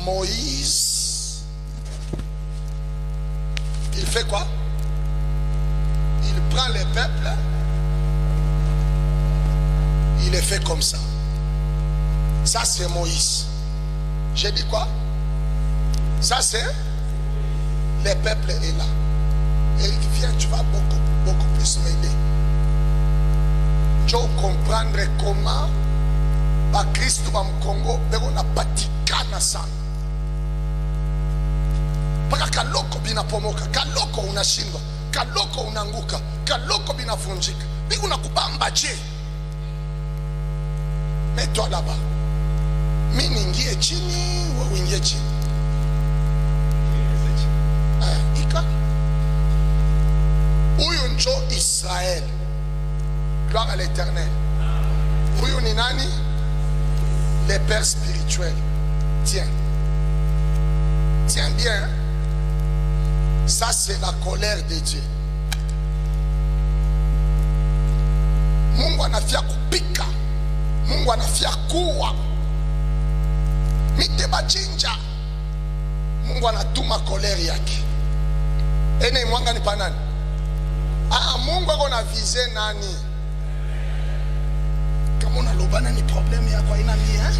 Moïse, il fait quoi? Il prend les peuples, il les fait comme ça. Ça c'est Moïse. J'ai dit quoi? Ça c'est les peuples est là. Et viens, tu vas beaucoup plus m'aider. Tu vas comprendre comment Christ va me Congo, mais on a patikana sana. Paka kaloko bina pomoka, kaloko unashindwa, kaloko unanguka, kaloko bina funjika. Biku nakubamba je. Mets-toi là-bas. Mimi ningie chini, wewe ingie chini. Ika. Huyu njo Israël. Gloire à l'Éternel. Huyu ni nani? Les pères spirituels. Tiens. Tiens bien. Ça c'est la colère de Dieu. Mungu anafia kupika. Mungu anafia kuwa. Miteba chinja. Mungu anatuma kolere yake. Ene mwanga ni panani? Mungu akona vize nani? Kama unalobana ni problème yako ina mie, hein?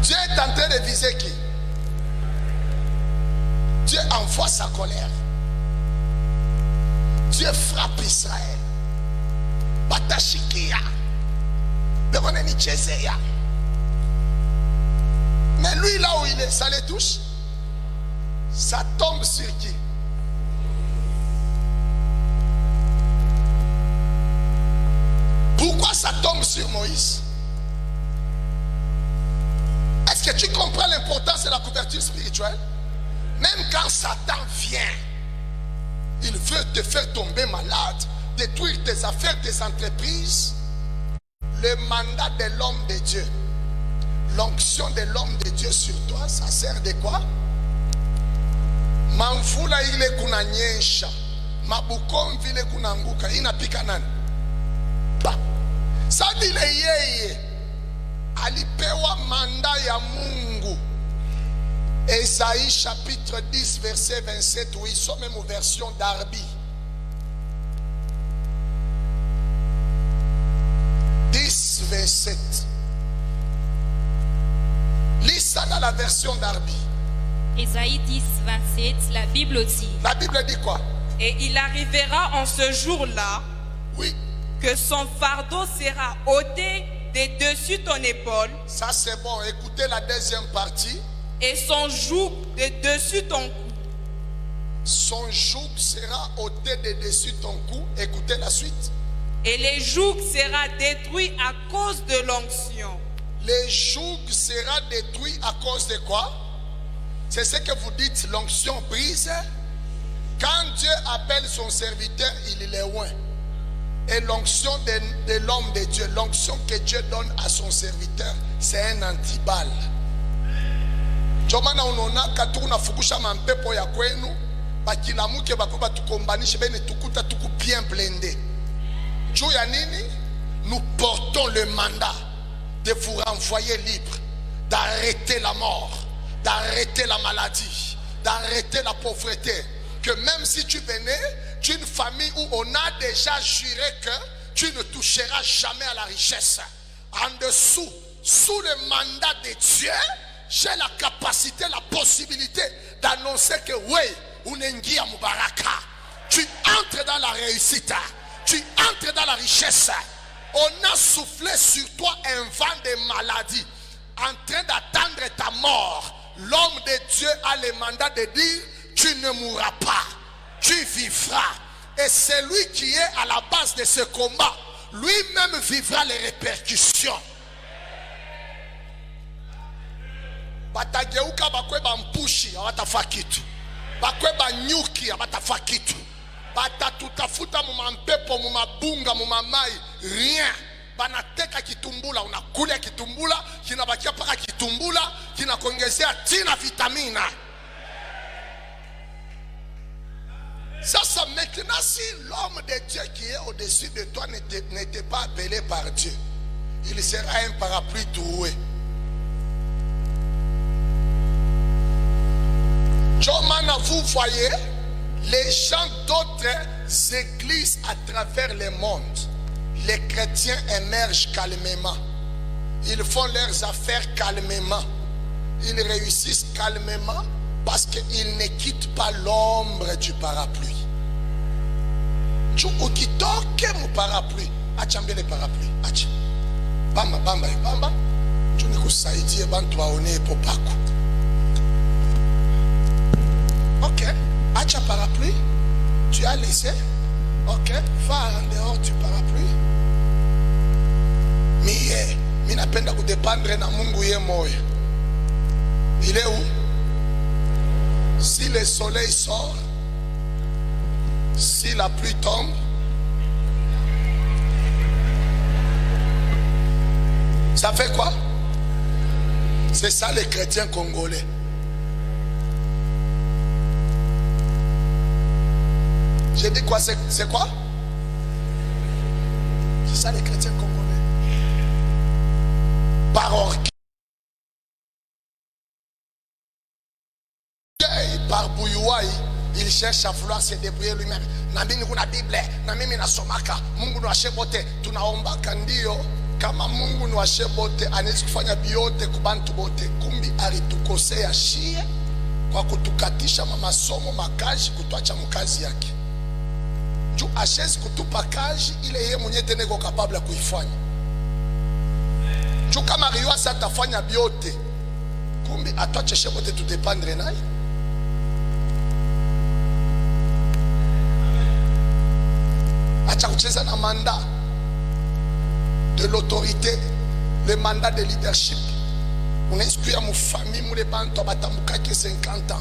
Dieu est en train de viser qui? Dieu envoie sa colère. Dieu frappe Israël. Batashikia. Bekone ni chezeya. Mais lui là où il est, ça les touche. Ça tombe sur qui? Pourquoi ça tombe sur Moïse? Est-ce que tu comprends l'importance de la couverture spirituelle? Même quand Satan vient, il veut te faire tomber malade, détruire tes affaires, tes entreprises. Le mandat de l'homme de Dieu, l'onction de l'homme de Dieu sur toi, ça sert de quoi? Mamvula ile kunanyesha, mabukomvi ile kunanguka, inapika nani? Sadile yeye alipewa manda ya Mungu. Esaïe chapitre 10 verset 27. Oui, sommes même version d'Arbi. 10 27. Lis ça dans la version d'Arbi. Esaïe 10 27, la Bible dit. La Bible dit quoi? Et il arrivera en ce jour-là, oui, que son fardeau sera ôté de dessus ton épaule. Ça c'est bon, écoutez la deuxième partie. Et son joug de dessus ton cou. Son joug sera ôté de dessus ton cou. Écoutez la suite. Et les jougs sera détruit à cause de l'onction. Les jougs sera détruit à cause de quoi? C'est ce que vous dites, l'onction brise. Quand Dieu appelle son serviteur, il est loin. Et l'onction de l'homme de Dieu, l'onction que Dieu donne à son serviteur, c'est un antiballe. Jomana unona katuna fukusha mampepo ya kwenu, bakilamuke bakuba tukombanishe bene tukuta tuku bien blindé. Juu ya nini? Nous portons le mandat de vous renvoyer libre, d'arrêter la mort, d'arrêter la maladie, d'arrêter la pauvreté. Que même si tu venais d'une famille où on a déjà juré que tu ne toucheras jamais à la richesse, en dessous, sous le mandat de Dieu, j'ai la capacité, la possibilité d'annoncer que oui, unengia mubaraka. Tu entres dans la réussite, tu entres dans la richesse. On a soufflé sur toi un vent de maladie, en train d'attendre ta mort. L'homme de Dieu a le mandat de dire: tu ne mourras pas, tu vivras. Et celui qui est à la base de ce combat, lui-même vivra les répercussions. Batageuka bakwe bampushi abatafa kitu, bakwe banyuki abatafa kitu, batatutafuta mumampepo mumabunga mumamai, rien. Banateka kitumbula, unakula kitumbula, kinabakia paka kitumbula, kinakuongezea tina vitamina. Ça maintenant, si l'homme de Dieu qui est au-dessus de toi n'était pas appelé par Dieu, il sera un parapluie troué. vous voyez les gens d'autres églises à travers le monde, les chrétiens émergent calmement. Ils font leurs affaires calmement. Ils réussissent calmement parce qu'ils ne quittent pas l'ombre du parapluie. Tu ukitoke mu parapluie, achambie le parapluie, acha. Bamba bamba bamba. Tu ne kusaidie bantu waone popako. Ok, acha parapluie. Tu as laissé. Ok, va en dehors du parapluie. Mie, minapenda kudependre na Mungu ye moya. Il est où? Si le soleil sort, si la pluie tombe, ça fait quoi? C'est ça les chrétiens congolais. J'ai dit quoi? C'est quoi? C'est ça les chrétiens congolais. Par orgueil, par bouillouaï, il cherche à vouloir se débrouiller lui-même. Nami kuna Bible, nami mina somaka, Mungu ni washebote, tunaombaka ndio. Kama Mungu ni washebote, anaweza kufanya biote kubantu bote. Kumbi alitukosea shie kwa kutukatisha masomo makazi, kutuacha mkazi yake. Juu ashezi kutupa kazi ile yeye mwenyewe tena iko capable kuifanya. Juu kama riwasa atafanya biote, kumbi atuache shebote tudependre naye. Acha kucheza na mandat de l'autorité, le mandat de leadership. On exclut à mon famille, mon bantu batambuka qui 50 ans.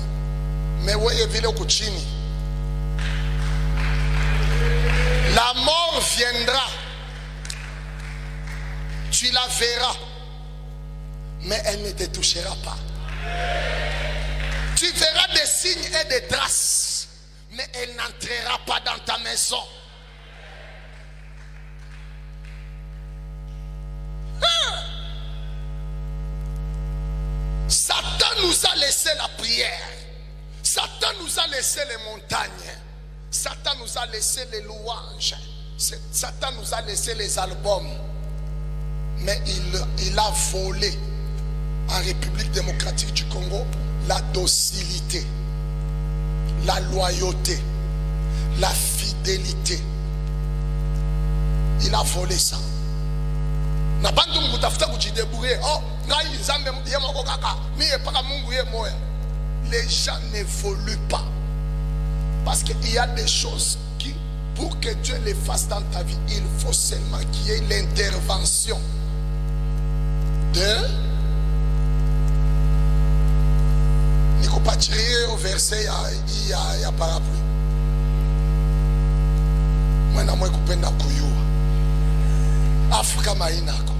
Mais ouais, vile kuchini. La mort viendra. Tu la verras. Mais elle ne te touchera pas. Tu verras des signes et des traces. Mais elle n'entrera pas dans ta maison. Satan nous a laissé la prière. Satan nous a laissé les montagnes. Satan nous a laissé les louanges. Satan nous a laissé les albums. Mais il a volé en République démocratique du Congo la docilité, la loyauté, la fidélité. Il a volé ça. Les gens n'évoluent pas. Parce qu'il y a des choses qui, pour que Dieu les fasse dans ta vie, il faut seulement qu'il y ait l'intervention de Nico Patrie au verset il y a parapluie. Moi na moi kupenda kuyua Afrika mainako.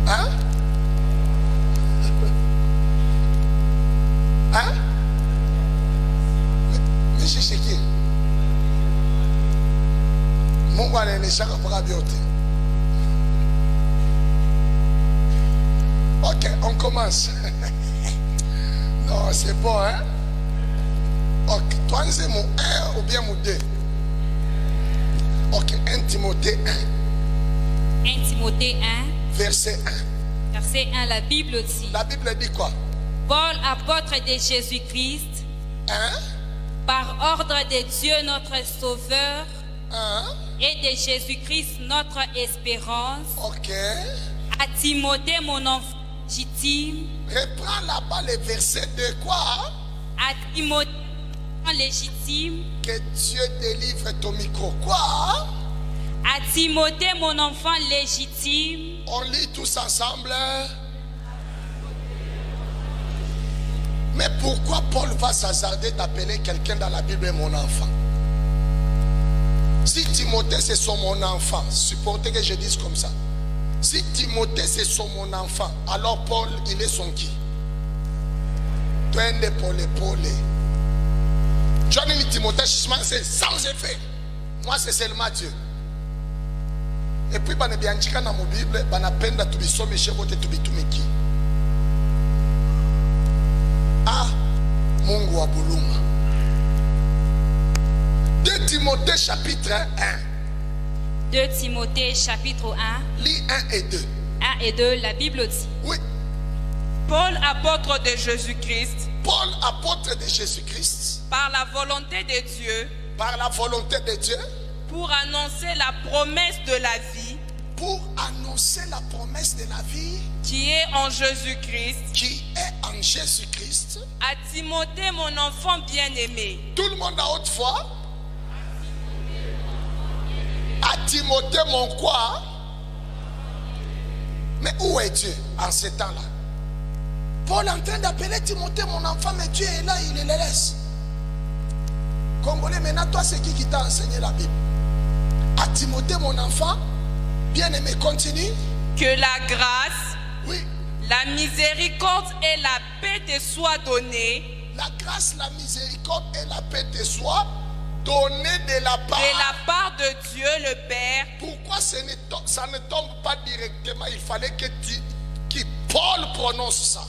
Hein? Hein? Mais je sais qui. Mungu anaendeshaka mpaka vyote. Ok, on commence. Non, c'est bon, hein? Ok, toi, c'est mon 1 ou bien mon 2? Ok, 1 Timothée 1. 1 Timothée 1. Verset 1. Verset 1, la Bible dit. La Bible dit quoi? Paul, apôtre de Jésus-Christ, Hein? par ordre de Dieu notre Sauveur Hein? et de Jésus-Christ notre espérance, Ok. à Timothée mon enfant légitime, Reprends là-bas le verset de quoi? à Timothée mon enfant légitime, Que Dieu délivre ton micro. Quoi? à Timothée mon enfant légitime, On lit tous ensemble. Mais pourquoi Paul va s'hasarder d'appeler quelqu'un dans la Bible mon enfant? Si Timothée c'est son mon enfant, supportez que je dise comme ça. Si Timothée c'est son mon enfant, alors Paul il est son qui? Twende pole pole. Johnny Timothée c'est sans effet. Moi c'est seulement Dieu. Et puis bana bianchika na mo Bible bana penda tubisome shevote tubitumiki. Mungu wa buluma. 2 Timothée chapitre 1. 2 Timothée chapitre 1, Lis 1 et 2. 1 et 2, la Bible dit. Oui. Paul, apôtre de Jésus-Christ, Paul, apôtre de Jésus-Christ, par la volonté de Dieu, par la volonté de Dieu, pour annoncer la promesse de la vie pour annoncer la promesse de la vie qui est en Jésus-Christ, qui est en Jésus-Christ. à Timothée, mon enfant bien-aimé. Tout le monde à haute foi. À Timothée, mon quoi? Mais où est Dieu en ce temps-là? Paul est en train d'appeler Timothée mon enfant, mais Dieu est là, il le laisse. Congolais, maintenant, toi, c'est qui t'a enseigné la Bible? À Timothée, mon enfant, bien-aimé, continue. Que la grâce, Oui, la miséricorde et la paix te soient données la grâce, la miséricorde et la paix te soient données de la part. de Dieu le Père Pourquoi ça ne tombe pas directement? Il fallait que Paul prononce ça.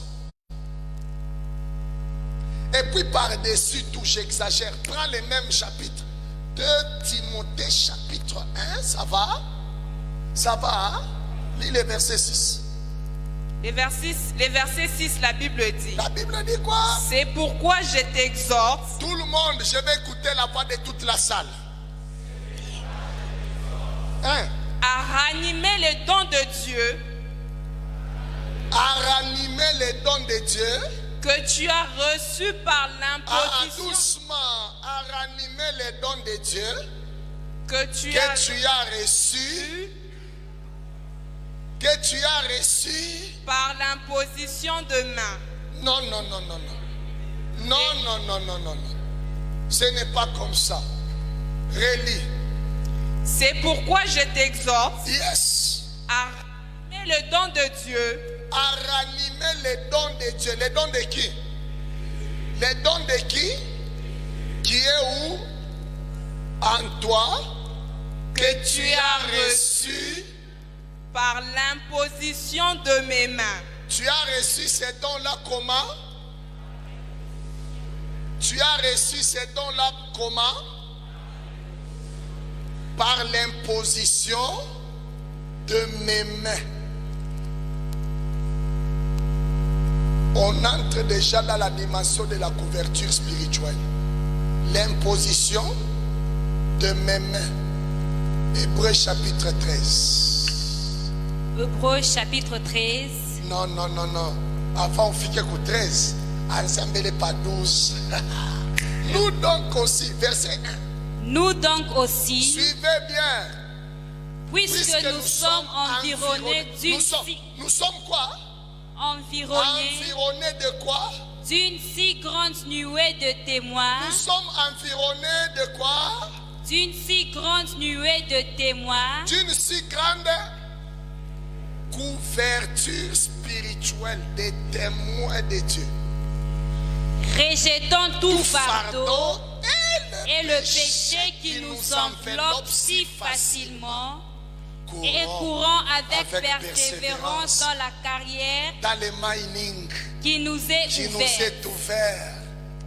Et puis par-dessus tout, j'exagère, prends les mêmes chapitres. 2 Timothée chapitre 1, ça va? Ça va, hein? Lis le verset 6. les versets 6, la Bible dit: La Bible dit quoi? c'est pourquoi je t'exhorte, Tout le monde, je vais écouter la voix de toute la salle. Hein? à ranimer les dons de Dieu À ranimer les dons de Dieu. que tu as reçus par l'imposition Doucement, à ranimer les dons de Dieu que tu que as tu as reçus. Que tu as reçu. par l'imposition de main. Non, non, non, non, non. Non, non, non, non, non, non. Ce n'est pas comme ça. Relis. C'est pourquoi je t'exhorte Yes. à ranimer le don de Dieu À ranimer les dons de Dieu. Les dons de qui? Les dons de qui? Qui est où? En toi. Que tu as reçu. par l'imposition de mes mains. Tu as reçu ces dons-là comment? Tu as reçu ces dons-là comment? Par l'imposition de mes mains. On entre déjà dans la dimension de la couverture spirituelle. L'imposition de mes mains. Hébreux chapitre 13. Hébreux chapitre 13. Non, non, non, non. Avant, on fait que 13. Ensemble, pas 12. Nous donc aussi, verset 1. Nous donc aussi, Suivez bien. puisque nous sommes environnés d'une Nous sommes quoi? Environnés de quoi? d'une si grande nuée de témoins, Nous sommes environnés de quoi? d'une si grande nuée de témoins, D'une si grande couverture spirituelle des témoins de Dieu. rejetant tout fardeau et le péché péché qui nous enveloppe si facilement, et courant avec persévérance dans la carrière dans le mining qui nous est qui nous ouverte. est ouvert.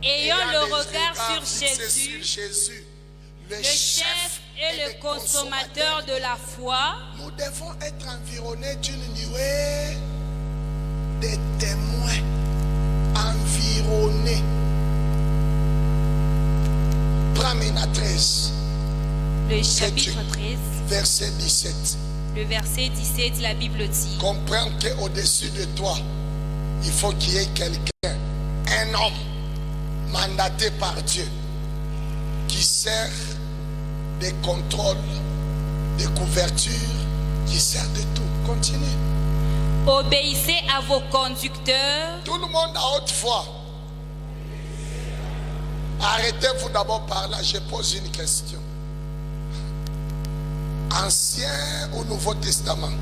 Ayant Ayant le les regard sur fixés Jésus, sur Jésus, le le chef et le consommateur de la foi, Nous devons être environnés d'une nuée de témoins. Environnés. Prends maintenant 13, le chapitre 13, verset 17. le verset 17, la Bible dit: Comprends qu'au-dessus de toi, il faut qu'il y ait quelqu'un, un homme mandaté par Dieu qui sert de contrôle, de couverture, qui sert de tout. Continue. obéissez à vos conducteurs Tout le monde à haute voix. Arrêtez-vous d'abord par là, je pose une question. Ancien ou Nouveau Testament?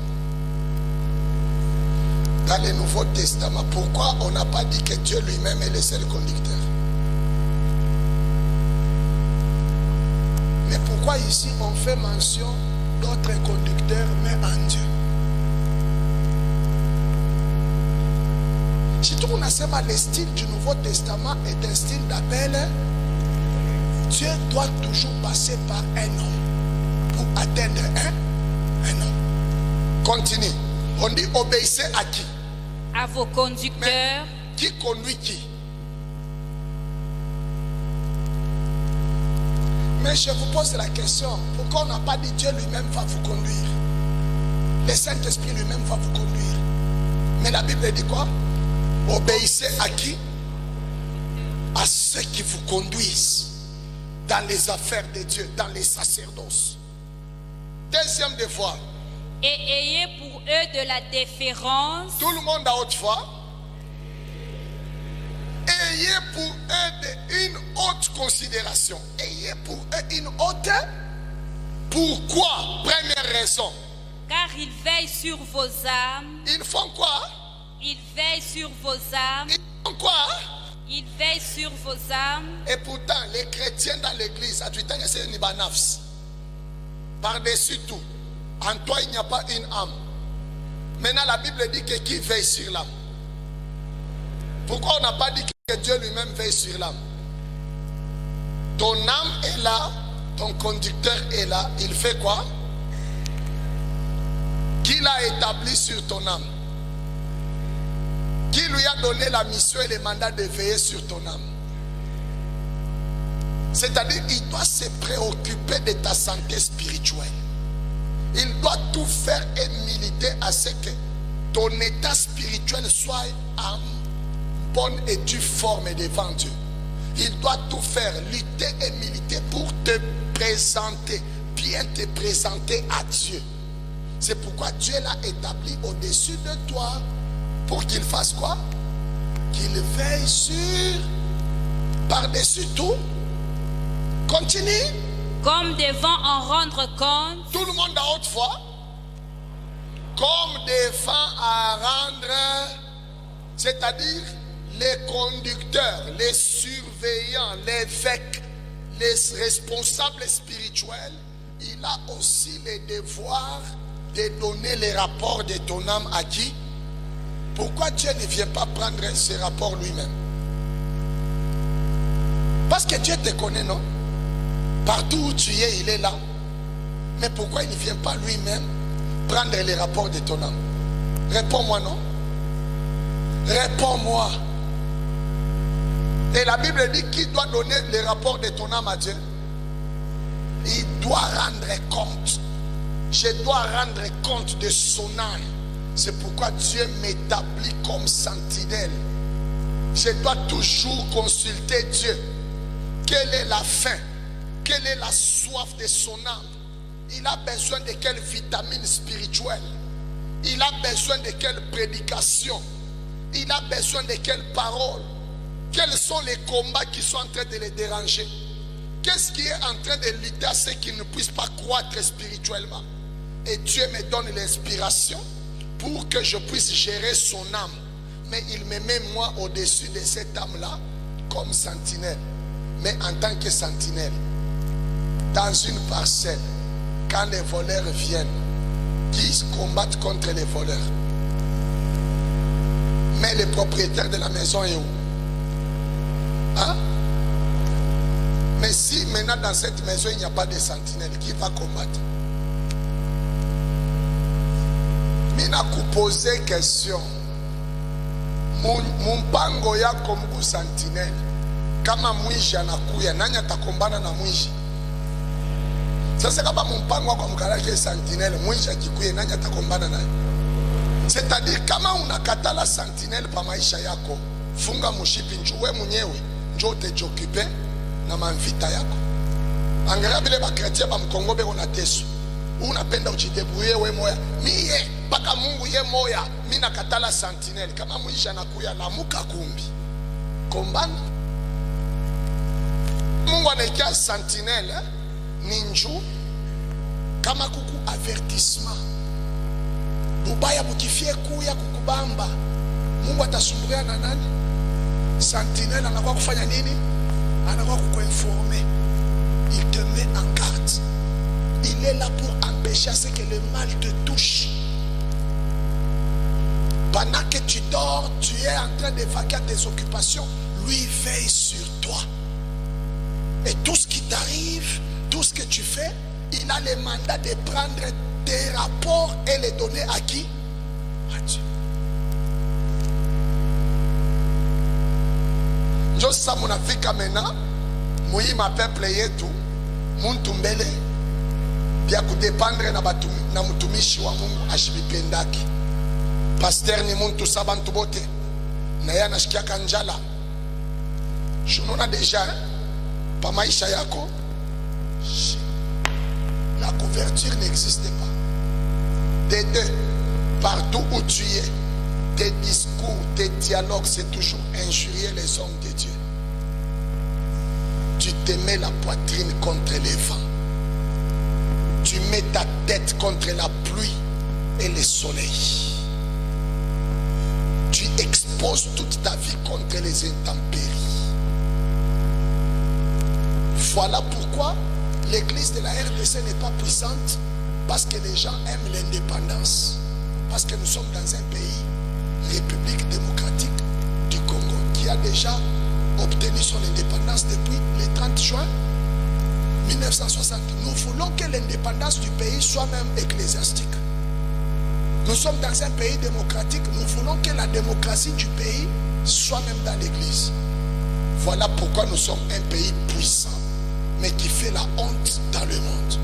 Dans le Nouveau Testament, pourquoi on n'a pas dit que Dieu lui-même est le seul conducteur? Mais pourquoi ici on fait mention d'autres conducteurs mais en Dieu? Si tu connais le style du Nouveau Testament est un style d'appel, Dieu doit toujours passer par un homme pour atteindre un homme. Continue. On dit obéissez à qui? À vos conducteurs. Mais qui conduit qui? Mais je vous pose la question, pourquoi on n'a pas dit Dieu lui-même va vous conduire? Le Saint-Esprit lui-même va vous conduire. Mais la Bible dit quoi? Obéissez à qui? À ceux qui vous conduisent dans les affaires de Dieu, dans les sacerdoces. Deuxième devoir. Et ayez pour eux de la déférence. Tout le monde à haute foi. Ayez pour eux une haute considération. Ayez pour eux une haute. Pourquoi? Première raison. Car ils veillent sur vos âmes. Ils font quoi? Ils veillent sur vos âmes. Ils font quoi? Ils veillent sur vos âmes. Et pourtant, les chrétiens dans l'église, à tout temps, c'est une banafs. Par-dessus tout, en toi, il n'y a pas une âme. Maintenant, la Bible dit que qui veille sur l'âme? Pourquoi on n'a pas dit que Dieu lui-même veille sur l'âme? Ton âme est là, ton conducteur est là. Il fait quoi? Qui l'a établi sur ton âme? Qui lui a donné la mission et le mandat de veiller sur ton âme? C'est-à-dire qu'il doit se préoccuper de ta santé spirituelle. Il doit tout faire et militer à ce que ton état spirituel soit en bonne et due forme devant Dieu. Il doit tout faire, lutter et militer pour te présenter, bien te présenter à Dieu. C'est pourquoi Dieu l'a établi au-dessus de toi. Pour qu'il fasse quoi? Qu'il veille sur, par-dessus tout. Continue. Comme devant en rendre compte. Tout le monde à haute foi. Comme devant à rendre, c'est-à-dire les conducteurs, les surveillants, l'évêque, les responsables spirituels, il a aussi le devoir de donner les rapports de ton âme à qui? Pourquoi Dieu ne vient pas prendre ces rapports lui-même? Parce que Dieu te connaît, non? Partout où tu es, il est là. Mais pourquoi il ne vient pas lui-même prendre les rapports de ton âme? Réponds-moi, non? Réponds-moi. Et la Bible dit qui doit donner les rapports de ton âme à Dieu? Il doit rendre compte. Je dois rendre compte de son âme. C'est pourquoi Dieu m'établit comme sentinelle. Je dois toujours consulter Dieu. Quelle est la faim? Quelle est la soif de son âme? Il a besoin de quelle vitamine spirituelle? Il a besoin de quelle prédication? Il a besoin de quelle parole? Quels sont les combats qui sont en train de les déranger? Qu'est-ce qui est en train de lutter à ce qu'ils ne puissent pas croître spirituellement? Et Dieu me donne l'inspiration pour que je puisse gérer son âme. Mais il me met moi au-dessus de cette âme-là comme sentinelle. Mais en tant que sentinelle, dans une parcelle, quand les voleurs viennent, qui combattent contre les voleurs. Mais le propriétaire de la maison est où? Hein? Mais si maintenant dans cette maison il n'y a pas de sentinelle, qui va combattre? Mina kuposer question. Mumpango yako mku sentinelle. Kama mwishi anakuya, nani atakombana na mwishi? Sasa kama mumpango wako mkalake sentinelle, mwishi akikuye, nani atakombana naye? C'est-à-dire kama unakatala sentinelle pa maisha yako, funga mushipi njuwe mwenyewe, njo tejokipe na manvita yako. Angalia vile ba chrétien ba mkongo beko na teso. Unapenda ujidebrouiller we moya. Miye paka Mungu ye moya, mimi nakatala sentinelle. Kama mwisha anakuya lamuka kumbi. Kombana. Mungu anaikia sentinelle ninju kama kuku avertissement. Bubaya bukifie kuya kukubamba. Mungu atasumbulia na nani? Sentinelle anakuwa kufanya nini? Anakuwa kukuinformer. Il te met en garde. Il est là pour empêcher à ce que le mal te touche. Pendant que tu dors, tu es en train de vaquer à tes occupations. Lui veille sur toi. Et tout ce qui t'arrive, tout ce que tu fais, il a le mandat de prendre tes rapports et les donner à qui? À Dieu. Je sais mon Afrique maintenant. Moi, ma peuple est tout. Mon tumbele. Bien que dépendre na mutumishi wa Mungu ashibipendaki. Pasteur ni muntu sabantu bote. Na yana shikia kanjala. Shunona déjà pa maisha yako. La couverture n'existe pas. De deux, partout où tu es, tes discours, tes dialogues, c'est toujours injurier les hommes de Dieu. Tu te mets la poitrine contre les vents. Tu mets ta tête contre la pluie et le soleil. Tu exposes toute ta vie contre les intempéries. Voilà pourquoi l'église de la RDC n'est pas puissante, parce que les gens aiment l'indépendance. Parce que nous sommes dans un pays, République démocratique du Congo, qui a déjà obtenu son indépendance depuis le 30 juin 1960. Nous voulons que l'indépendance du pays soit même ecclésiastique. Nous sommes dans un pays démocratique, nous voulons que la démocratie du pays soit même dans l'église. Voilà pourquoi nous sommes un pays puissant, mais qui fait la honte dans le monde.